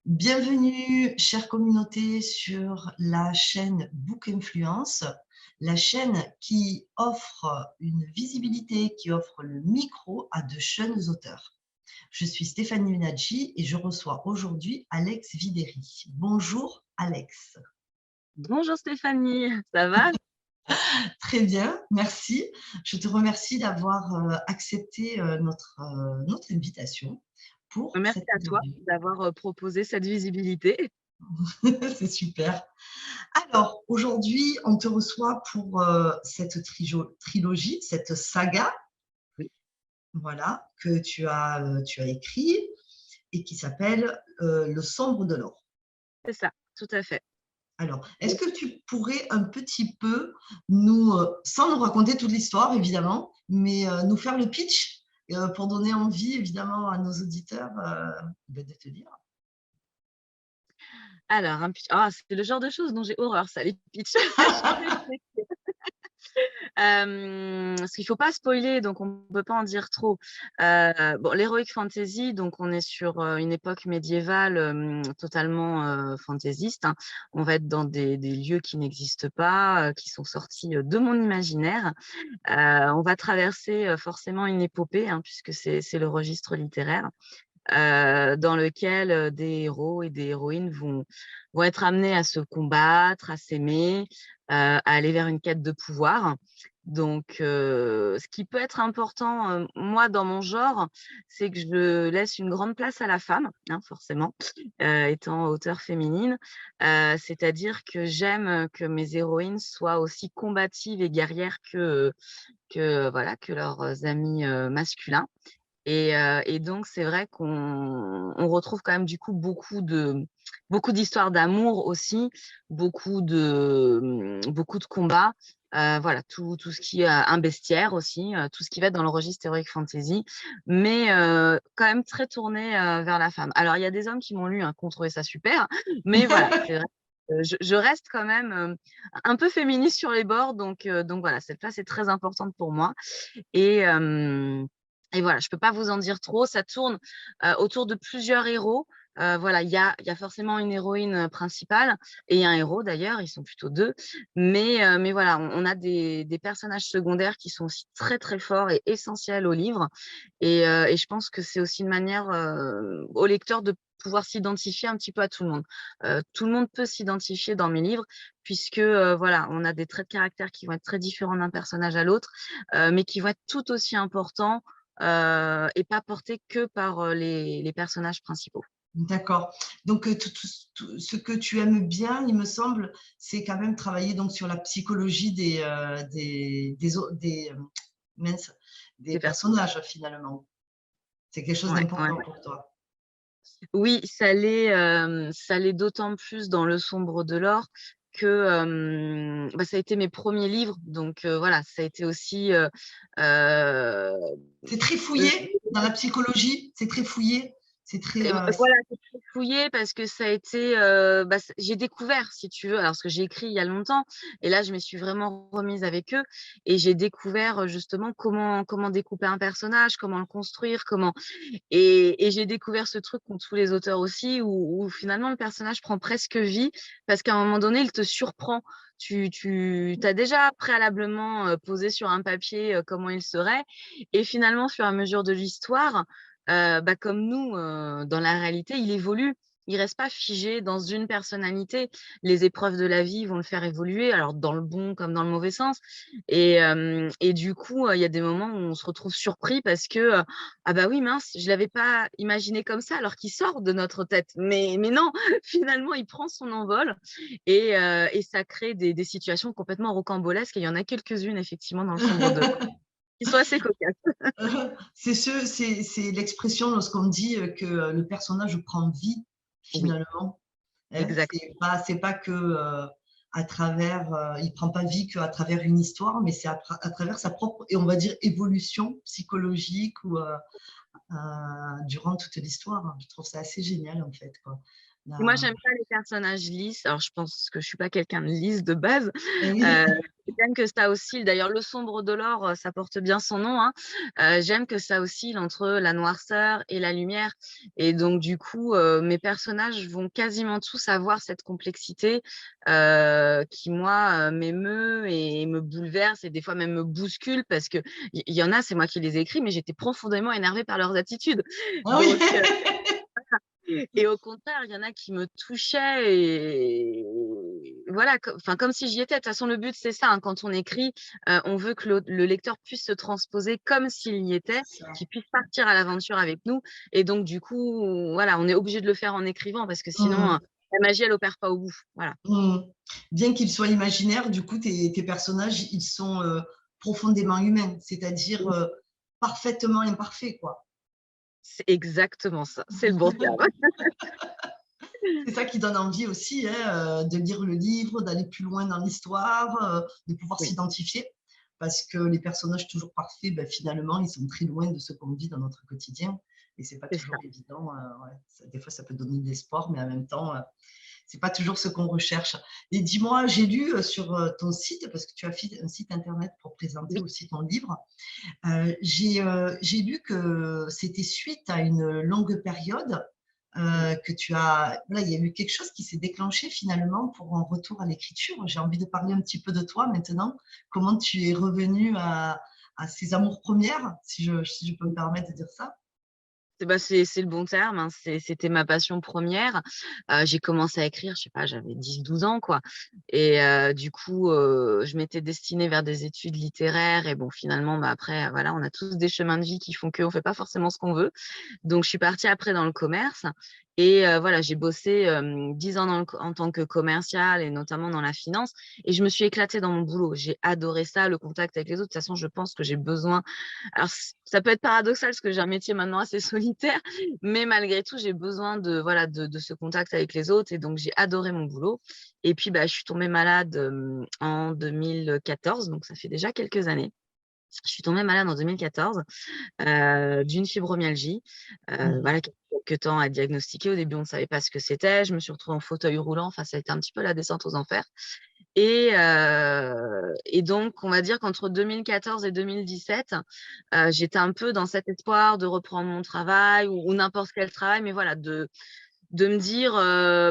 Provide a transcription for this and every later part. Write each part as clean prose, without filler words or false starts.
Bienvenue, chère communauté, sur la chaîne Book Influence, la chaîne qui offre une visibilité, qui offre le micro à de jeunes auteurs. Je suis Stéphanie Menadji et je reçois aujourd'hui Alex Videri. Bonjour Alex. Bonjour Stéphanie, ça va? Très bien, merci. Je te remercie d'avoir accepté notre invitation pour Merci cette à toi interview. d'avoir proposé cette visibilité. C'est super. Alors, aujourd'hui, on te reçoit pour cette trilogie, cette saga, Oui, voilà, que tu as écrit et qui s'appelle Le sombre de l'or. c'est ça, tout à fait. Alors, est-ce que tu pourrais un petit peu nous, sans nous raconter toute l'histoire évidemment, mais nous faire le pitch pour donner envie évidemment à nos auditeurs de te lire. Alors, un pitch, c'est le genre de choses dont j'ai horreur, ça, les pitchs. Parce qu'il ne faut pas spoiler, donc on ne peut pas en dire trop. Bon, l'heroic fantasy, donc on est sur une époque médiévale totalement fantaisiste, hein. On va être dans des lieux qui n'existent pas, qui sont sortis de mon imaginaire. On va traverser forcément une épopée, hein, puisque c'est le registre littéraire, dans lequel des héros et des héroïnes vont être amenés à se combattre, à s'aimer, à aller vers une quête de pouvoir. Donc, ce qui peut être important, moi, dans mon genre, c'est que je laisse une grande place à la femme, hein, forcément, étant auteure féminine. C'est-à-dire que j'aime que mes héroïnes soient aussi combatives et guerrières voilà, que leurs amis masculins. Et donc c'est vrai qu'on retrouve quand même du coup beaucoup d'histoires d'amour aussi, beaucoup de combats, voilà, tout ce qui est un bestiaire aussi, tout ce qui va être dans le registre heroic fantasy, mais quand même très tourné vers la femme. Alors il y a des hommes qui m'ont lu, hein, qui ont trouvé ça super, mais voilà, c'est vrai que je reste quand même, un peu féministe sur les bords, donc voilà, cette place est très importante pour moi. Et voilà, je peux pas vous en dire trop. Ça tourne, autour de plusieurs héros. Voilà, il y a forcément une héroïne, principale et un héros d'ailleurs, ils sont plutôt 2. Mais voilà, on a des personnages secondaires qui sont aussi très, très forts et essentiels au livre. Et je pense que c'est aussi une manière, au lecteur de pouvoir s'identifier un petit peu à tout le monde. Tout le monde peut s'identifier dans mes livres puisque, voilà, on a des traits de caractère qui vont être très différents d'un personnage à l'autre, mais qui vont être tout aussi importants, et pas portés que par, les personnages principaux. D'accord. Donc, ce que tu aimes bien, il me semble, c'est quand même travailler donc sur la psychologie mince, des Des personnes. personnages finalement. C'est quelque chose Ouais, ouais. d'important pour toi. Oui, ça l'est d'autant plus dans Le sombre de l'or que, bah, ça a été mes premiers livres, donc voilà, ça a été aussi, heu, C'est très fouillé dans la psychologie, c'est très fouillé, c'est très. Voilà, c'est très fouillé parce que ça a été, bah, j'ai découvert, si tu veux, alors parce que j'ai écrit il y a longtemps et là je me suis vraiment remise avec eux et j'ai découvert, justement comment découper un personnage, comment le construire, et j'ai découvert ce truc qu'ont tous les auteurs aussi où finalement le personnage prend presque vie parce qu'à un moment donné, il te surprend. Tu as déjà préalablement, posé sur un papier, comment il serait et finalement, au fur et à mesure de l'histoire, bah, comme nous, dans la réalité, il évolue. Il reste pas figé dans une personnalité. Les épreuves de la vie vont le faire évoluer, alors dans le bon comme dans le mauvais sens et du coup, il y a des moments où on se retrouve surpris parce que, ah bah oui mince, je l'avais pas imaginé comme ça alors qu'il sort de notre tête. Mais non, finalement il prend son envol et ça crée des situations complètement rocambolesques et il y en a quelques-unes effectivement dans Le sombre de l'or qui sont assez cocasses. C'est l'expression lorsqu'on dit que le personnage prend vie Oui, finalement. Hein. exact. C'est pas que à travers, il prend pas vie qu'à travers une histoire, mais c'est à travers sa propre et on va dire évolution psychologique ou durant toute l'histoire. Je trouve ça assez génial en fait, quoi. Et moi, j'aime pas les personnages lisses. Alors, je pense que je suis pas quelqu'un de lisse de base. Eh oui. J'aime que ça oscille. D'ailleurs, le sombre de l'or, ça porte bien son nom, hein. J'aime que ça oscille entre la noirceur et la lumière. Et donc, du coup, mes personnages vont quasiment tous avoir cette complexité qui, moi, m'émeut et me bouleverse et des fois même me bouscule parce que il y en a, c'est moi qui les ai écrits, mais j'étais profondément énervée par leurs attitudes. Ah oui. Donc, et au contraire, il y en a qui me touchaient et voilà, enfin, comme si j'y étais. De toute façon, le but, c'est ça, hein, quand on écrit, on veut que le lecteur puisse se transposer comme s'il y était, C'est ça. qu'il puisse partir à l'aventure avec nous. Et donc, du coup, voilà, on est obligé de le faire en écrivant parce que sinon, Mmh. la magie, elle opère pas au bout. Voilà. Mmh. Bien qu'ils soient imaginaires, du coup, tes personnages, ils sont profondément humains, c'est-à-dire parfaitement imparfaits, quoi. C'est exactement ça. C'est le bon terme. C'est ça qui donne envie aussi, hein, de lire le livre, d'aller plus loin dans l'histoire, de pouvoir Oui, s'identifier. Parce que les personnages toujours parfaits, ben, finalement, ils sont très loin de ce qu'on vit dans notre quotidien. Et c'est pas c'est ça. toujours évident. Ouais. Des fois, ça peut donner de l'espoir, mais en même temps, c'est pas toujours ce qu'on recherche. Et dis-moi, j'ai lu sur ton site, parce que tu as fait un site internet pour présenter Oui. aussi ton livre, j'ai lu que c'était suite à une longue période que tu as. Voilà, il y a eu quelque chose qui s'est déclenché finalement pour un retour à l'écriture. J'ai envie de parler un petit peu de toi maintenant. Comment tu es revenu à ces amours premières, si je peux me permettre de dire ça. C'est le bon terme, hein, c'était ma passion première. J'ai commencé à écrire, je sais pas, j'avais 10-12 ans, quoi. Et du coup, je m'étais destinée vers des études littéraires et bon, finalement, bah, après, voilà, on a tous des chemins de vie qui font qu'on fait pas forcément ce qu'on veut. Donc je suis partie après dans le commerce et voilà, j'ai bossé, 10 ans en tant que commerciale et notamment dans la finance et je me suis éclatée dans mon boulot. J'ai adoré ça, le contact avec les autres. De toute façon, je pense que j'ai besoin. Alors, ça peut être paradoxal parce que j'ai un métier maintenant assez solitaire, mais malgré tout, j'ai besoin de, voilà, de ce contact avec les autres et donc j'ai adoré mon boulot. Et puis, bah, je suis tombée malade en 2014, donc ça fait déjà quelques années. Je suis tombée malade en 2014 d'une fibromyalgie, Mhm. voilà, qui a mis quelque temps à diagnostiquer. Au début, on ne savait pas ce que c'était. Je me suis retrouvée en fauteuil roulant. Enfin, ça a été un petit peu la descente aux enfers. Et donc, on va dire qu'entre 2014 et 2017, j'étais un peu dans cet espoir de reprendre mon travail ou n'importe quel travail, mais voilà, de me dire,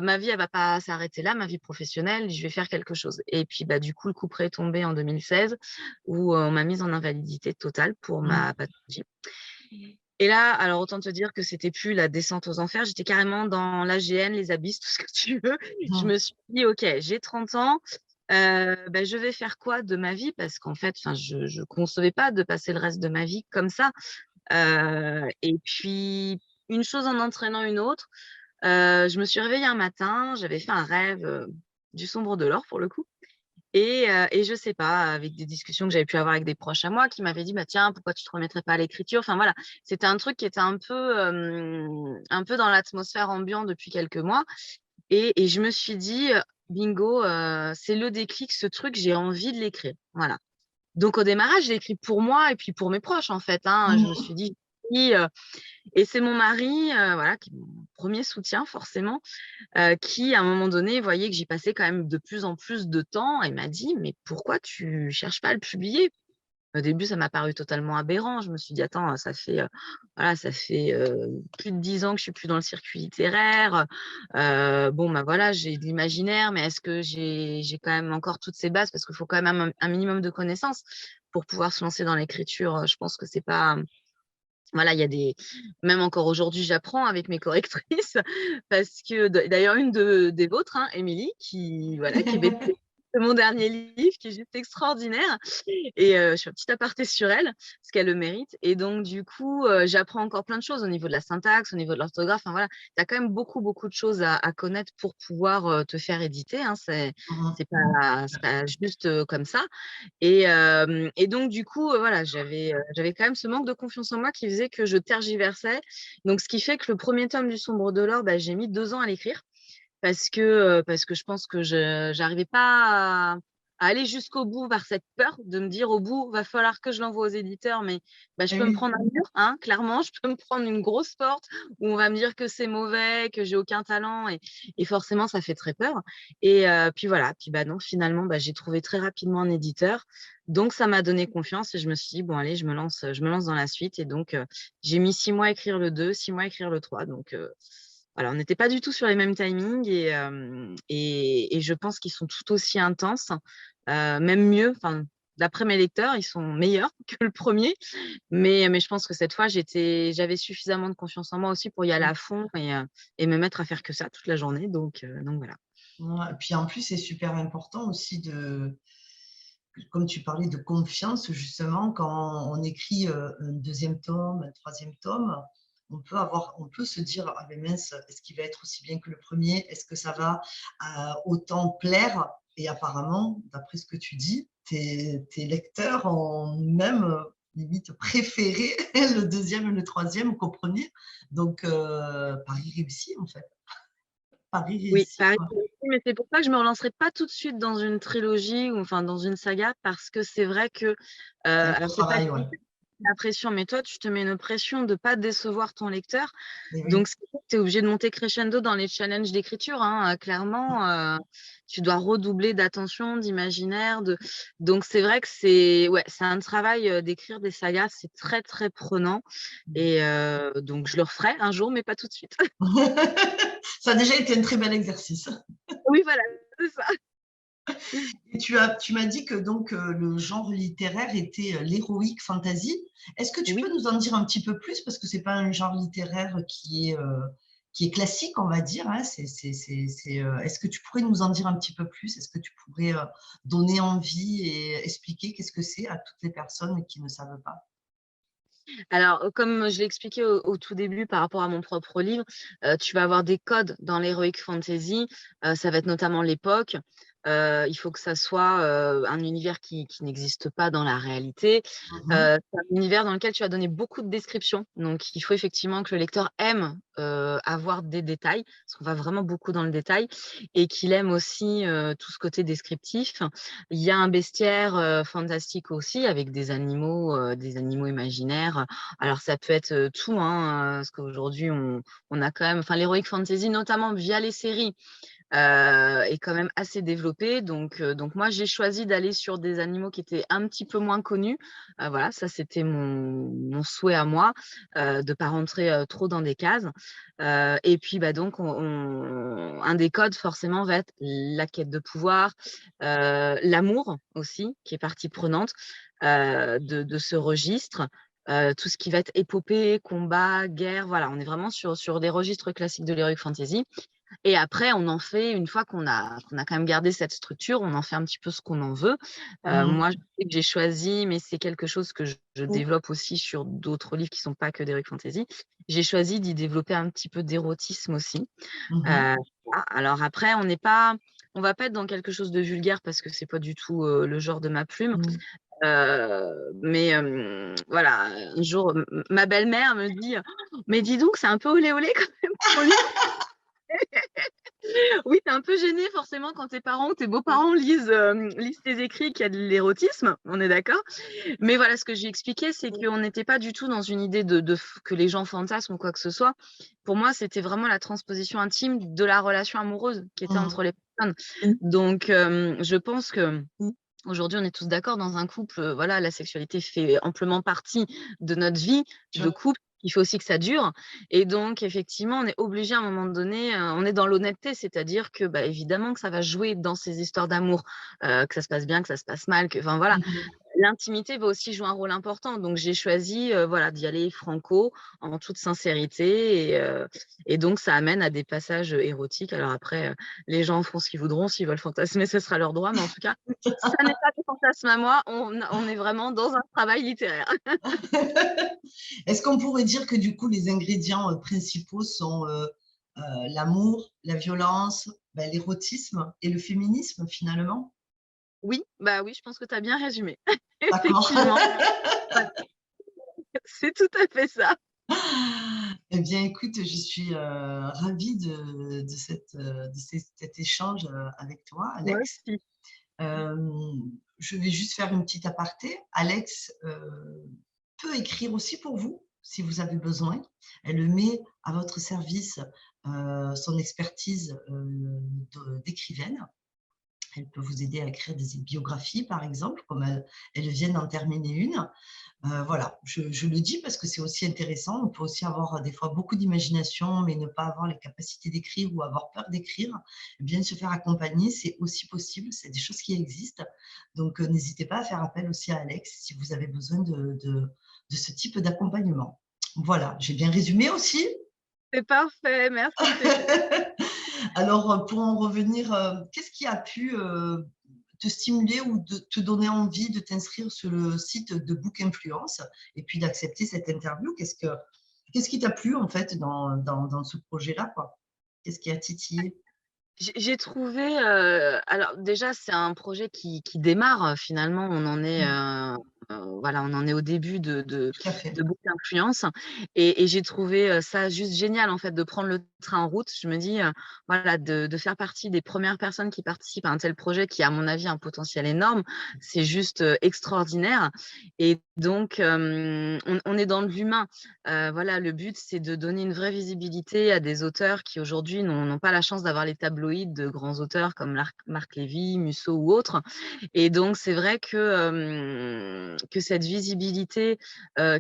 ma vie, elle va pas s'arrêter là, ma vie professionnelle, je vais faire quelque chose. Et puis, bah, du coup, le coup près est tombé en 2016 où on m'a mise en invalidité totale pour ma Mhm. pathologie. Et là, alors autant te dire que c'était plus la descente aux enfers, j'étais carrément dans l'AGN, les abysses, tout ce que tu veux. Je Mhm. me suis dit: «OK, j'ai 30 ans, bah, je vais faire quoi de ma vie?» parce qu'en fait, enfin, je concevais pas de passer le reste de ma vie comme ça. Et puis, une chose en entraînant une autre, je me suis réveillée un matin, j'avais fait un rêve, du sombre de l'or pour le coup et je sais pas, avec des discussions que j'avais pu avoir avec des proches à moi qui m'avaient dit: «Bah, tiens, pourquoi tu te remettrais pas à l'écriture?» Enfin voilà, c'était un truc qui était un peu dans l'atmosphère ambiante depuis quelques mois et je me suis dit: «Bingo, c'est le déclic, ce truc, j'ai envie de l'écrire». Voilà. Donc au démarrage, j'ai écrit pour moi et puis pour mes proches, en fait, hein. Je me Mhm. suis dit: «Oui», et c'est mon mari, voilà, qui est mon 1er soutien forcément, qui à un moment donné voyait que j'y passais quand même de plus en plus de temps et m'a dit: «Mais pourquoi tu cherches pas à le publier?» Au début, ça m'a paru totalement aberrant. Je me suis dit: «Attends, ça fait, voilà, ça fait, plus de 10 ans que je suis plus dans le circuit littéraire, bon, bah, voilà, j'ai de l'imaginaire, mais est-ce que j'ai quand même encore toutes ces bases?» parce qu'il faut quand même un minimum de connaissances pour pouvoir se lancer dans l'écriture, je pense que c'est pas, voilà, il y a des même encore aujourd'hui, j'apprends avec mes correctrices parce que d'ailleurs une des vôtres, hein, Émilie, qui voilà, qui est best-seller de mon dernier livre, qui est juste extraordinaire et je fais un petit aparté sur elle, parce qu'elle le mérite et donc du coup, j'apprends encore plein de choses au niveau de la syntaxe, au niveau de l'orthographe, enfin voilà. Tu as quand même beaucoup, beaucoup de choses à connaître pour pouvoir, te faire éditer, hein. Mhm. C'est pas juste, comme ça et donc du coup, voilà, j'avais quand même ce manque de confiance en moi qui faisait que je tergiversais. Donc ce qui fait que le premier tome du Sombre de l'or, bah, j'ai mis 2 ans à l'écrire parce que je pense que je j'arrivais pas à aller jusqu'au bout par cette peur de me dire: «Au bout, va falloir que je l'envoie aux éditeurs, mais bah, je Eh peux me oui. prendre un mur, hein, clairement, je peux me prendre une grosse porte où on va me dire que c'est mauvais, que j'ai aucun talent» et forcément ça fait très peur puis voilà, puis bah, non, finalement, bah, j'ai trouvé très rapidement un éditeur, donc ça m'a donné confiance et je me suis dit: «Bon allez, je me lance dans la suite» et donc j'ai mis 6 mois à écrire le 2, 6 mois à écrire le 3 donc voilà, on n'était pas du tout sur les mêmes timings et je pense qu'ils sont tout aussi intenses, même mieux, enfin, d'après mes lecteurs, ils sont meilleurs que le premier. Mais je pense que cette fois, j'avais suffisamment de confiance en moi aussi pour y aller à fond et me mettre à faire que ça toute la journée donc voilà. Ouais, et puis en plus, c'est super important aussi comme tu parlais de confiance, justement, quand on écrit un deuxième tome, un troisième tome, on peut se dire, ah ben mince, est-ce qu'il va être aussi bien que le premier? Est-ce que ça va autant plaire? Et apparemment, d'après ce que tu dis, tes lecteurs ont même limite préféré le deuxième et le troisième qu'au premier. Donc, pari réussi, en fait. Pari Oui, réussi, pareil, quoi. mais c'est pour ça que je me relancerai pas tout de suite dans une trilogie ou enfin dans une saga parce que c'est vrai que, C'est un gros alors c'est pas travail, ouais. la pression, mais toi, tu te mets une pression de pas décevoir ton lecteur. Et oui. Donc, ce qui fait que tu es obligé de monter crescendo dans les challenges d'écriture, hein, clairement, tu dois redoubler d'attention, d'imaginaire, donc c'est vrai que c'est un travail, d'écrire des sagas, c'est très, très prenant donc je le referai un jour, mais pas tout de suite. Ça a déjà été un très bel exercice. Oui, voilà, c'est ça. Et tu m'as dit que donc le genre littéraire était l'heroic fantasy. Est-ce que tu Oui. peux nous en dire un petit peu plus parce que c'est pas un genre littéraire qui est classique, on va dire, hein. Est-ce que tu pourrais nous en dire un petit peu plus? Est-ce que tu pourrais donner envie et expliquer qu'est-ce que c'est à toutes les personnes qui ne savent pas? Alors, comme je l'ai expliqué au tout début par rapport à mon propre livre, tu vas avoir des codes dans l'heroic fantasy, ça va être notamment l'époque. Il faut que ça soit, un univers qui n'existe pas dans la réalité. Mhm. C'est un univers dans lequel tu vas donner beaucoup de descriptions, donc il faut effectivement que le lecteur aime, avoir des détails, parce qu'on va vraiment beaucoup dans le détail et qu'il aime aussi, tout ce côté descriptif. Il y a un bestiaire, fantastique aussi avec des animaux imaginaires. Alors ça peut être, tout, hein, parce qu'aujourd'hui on a quand même enfin l'heroic fantasy, notamment via les séries, est quand même assez développé donc moi j'ai choisi d'aller sur des animaux qui étaient un petit peu moins connus. Voilà, ça c'était mon souhait à moi, de pas rentrer, trop dans des cases. Et puis, bah, donc un des codes forcément va être la quête de pouvoir, l'amour aussi qui est partie prenante, de ce registre, tout ce qui va être épopée, combat, guerre, voilà, on est vraiment sur des registres classiques de l'heroic fantasy et après on en fait une fois qu'on a quand même gardé cette structure, on en fait un petit peu ce qu'on en veut. Mhm. Moi, je sais que j'ai choisi, mais c'est quelque chose que je développe aussi sur d'autres livres qui sont pas que d'heroic fantasy. J'ai choisi d'y développer un petit peu d'érotisme aussi. Mhm. Voilà. Alors après, on va pas être dans quelque chose de vulgaire parce que c'est pas du tout, le genre de ma plume. Mhm. Mais voilà, un jour, ma belle-mère me dit: «Mais dis donc, c'est un peu olé olé quand même ton livre». Oui, tu es un peu gêné forcément quand tes parents ou tes beaux-parents lisent tes écrits qu'il y a de l'érotisme, on est d'accord? Mais voilà, ce que j'ai expliqué, c'est qu'on n'était pas du tout dans une idée que les gens fantasment ou quoi que ce soit. Pour moi, c'était vraiment la transposition intime de la relation amoureuse qui était Mhm. entre les personnes. Donc, je pense que aujourd'hui, on est tous d'accord dans un couple, voilà, la sexualité fait amplement partie de notre vie de couple. Il faut aussi que ça dure et donc effectivement, on est obligé à un moment donné, on est dans l'honnêteté, c'est-à-dire que, bah, évidemment que ça va jouer dans ces histoires d'amour, que ça se passe bien, que ça se passe mal, que enfin voilà. Mhm. L'intimité va aussi jouer un rôle important, donc j'ai choisi, voilà, d'y aller franco, en toute sincérité et donc ça amène à des passages, érotiques. Alors après, les gens feront ce qu'ils voudront, s'ils veulent fantasmer, ce sera leur droit, mais en tout cas, ça n'est pas des fantasmes à moi, on est vraiment dans un travail littéraire. Est-ce qu'on pourrait dire que du coup, les ingrédients principaux sont l'amour, la violence, ben, l'érotisme et le féminisme finalement? Oui, bah oui, je pense que tu as bien résumé. D'accord. Effectivement, voilà, c'est tout à fait ça. Eh bien, écoute, je suis ravie de cet échange avec toi, Moi Alex. aussi. Je vais juste faire une petite aparté. Alex peut écrire aussi pour vous, si vous avez besoin. Elle met à votre service son expertise d'écrivaine. Elle peut vous aider à écrire des biographies, par exemple, comme elle vient d'en terminer une. Voilà, je le dis parce que c'est aussi intéressant. On peut aussi avoir des fois beaucoup d'imagination, mais ne pas avoir les capacités d'écrire ou avoir peur d'écrire. Bien se faire accompagner, c'est aussi possible. C'est des choses qui existent. Donc, n'hésitez pas à faire appel aussi à Alex si vous avez besoin de ce type d'accompagnement. Voilà, j'ai bien résumé aussi. C'est parfait, merci Céline. Alors, pour en revenir, qu'est-ce qui a pu te stimuler ou de te donner envie de t'inscrire sur le site de Book Influence et puis d'accepter cette interview? Qu'est-ce qui t'a plu en fait dans ce projet-là, quoi? Qu'est-ce qui a titillé? J'ai trouvé, alors déjà, c'est un projet qui démarre, finalement, on en est, Mmh, voilà, on en est au début tout à fait. de Book Influence et j'ai trouvé, ça juste génial, en fait, de prendre le train en route. Je me dis, voilà, de faire partie des premières personnes qui participent à un tel projet qui, à mon avis, a un potentiel énorme, c'est juste, extraordinaire et donc on est dans de l'humain. Voilà, le but, c'est de donner une vraie visibilité à des auteurs qui, aujourd'hui, n'ont pas la chance d'avoir les tabloïds de grands auteurs comme Marc Lévy, Musso ou autres. Et donc, c'est vrai que cette visibilité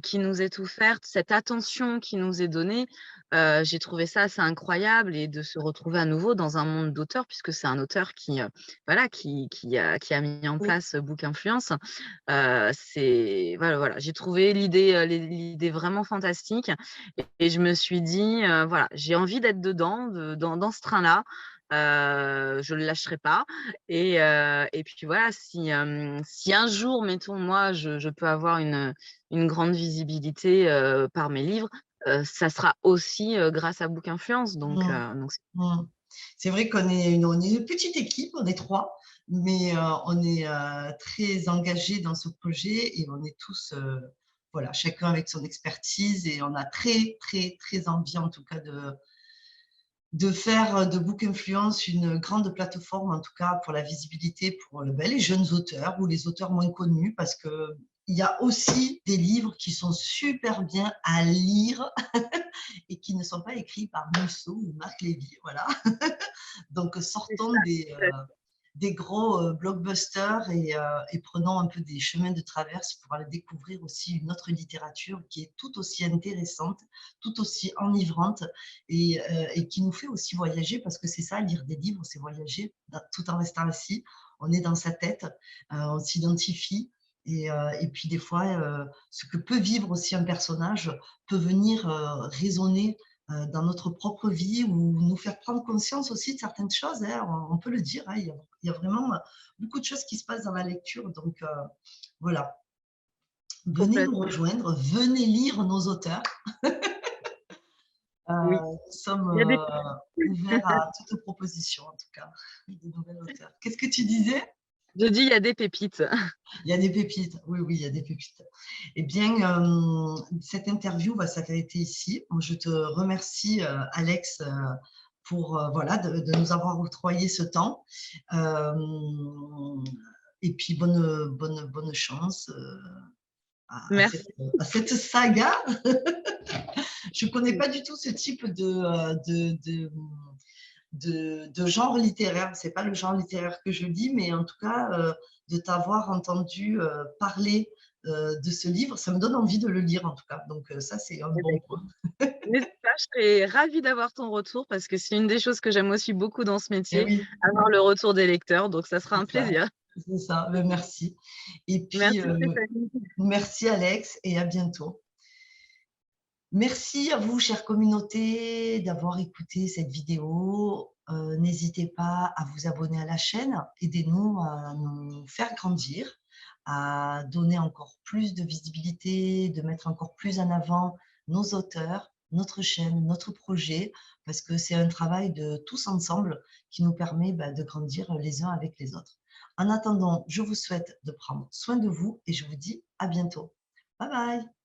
qui nous est offerte, cette attention qui nous est donnée, j'ai trouvé ça assez incroyable et de se retrouver à nouveau dans un monde d'auteurs, puisque c'est un auteur qui, voilà, qui a mis en Oui, place Book Influence. C'est voilà, j'ai trouvé l'idée vraiment fantastique et je me suis dit, voilà, j'ai envie d'être dedans, dans ce train-là, je le lâcherai pas et puis voilà, si un jour, mettons, moi, je peux avoir une grande visibilité, par mes livres, ça sera aussi, grâce à Book Influence mmh, donc mmh. C'est vrai on est une petite équipe, on est 3, mais on est très engagés dans ce projet et on est tous, voilà, chacun avec son expertise et on a très, très, très envie en tout cas de faire de Book Influence une grande plateforme, en tout cas pour la visibilité pour les jeunes auteurs ou les auteurs moins connus, parce que il y a aussi des livres qui sont super bien à lire et qui ne sont pas écrits par Musso ou Marc Lévy. Voilà. Donc, c'est sortons ça. des gros blockbusters et prenons un peu des chemins de traverse pour aller découvrir aussi une autre littérature qui est tout aussi intéressante, tout aussi enivrante et qui nous fait aussi voyager parce que c'est ça, lire des livres, c'est voyager tout en restant assis. On est dans sa tête, on s'identifie. Et puis des fois, ce que peut vivre aussi un personnage peut venir résonner dans notre propre vie ou nous faire prendre conscience aussi de certaines choses, hein, on peut le dire, hein, il y a vraiment beaucoup de choses qui se passent dans la lecture. Donc voilà, venez nous Complètement. rejoindre, venez lire nos auteurs. Oui, Nous sommes il y a des ouverts à toute proposition, en tout cas, de nouveaux auteurs. Qu'est-ce que tu disais? je dis: «Il y a des pépites». Il y a des pépites, oui, oui, il y a des pépites. Eh bien, cette interview va s'arrêter ici. Je te remercie, Alex, pour voilà, de nous avoir octroyé ce temps. Euh, et puis, bonne chance Merci. à cette saga. Je ne connais pas du tout ce type de genre littéraire. C'est pas le genre littéraire que je lis, mais en tout cas, de t'avoir entendu parler de ce livre, ça me donne envie de le lire en tout cas. Donc ça, c'est un Eh ben, bon écoute, point. n'hésite pas, je serais ravie d'avoir ton retour parce que c'est une des choses que j'aime aussi beaucoup dans ce Et métier, oui, avoir le retour des lecteurs, donc ça sera un c'est ça. plaisir. C'est ça. Ben, merci. Et puis, Merci Stéphanie. merci Alex et à bientôt. Merci à vous, chère communauté, d'avoir écouté cette vidéo. N'hésitez pas à vous abonner à la chaîne. Aidez-nous à nous faire grandir, à donner encore plus de visibilité, de mettre encore plus en avant nos auteurs, notre chaîne, notre projet, parce que c'est un travail de tous ensemble qui nous permet de grandir les uns avec les autres. En attendant, je vous souhaite de prendre soin de vous et je vous dis à bientôt. Bye bye!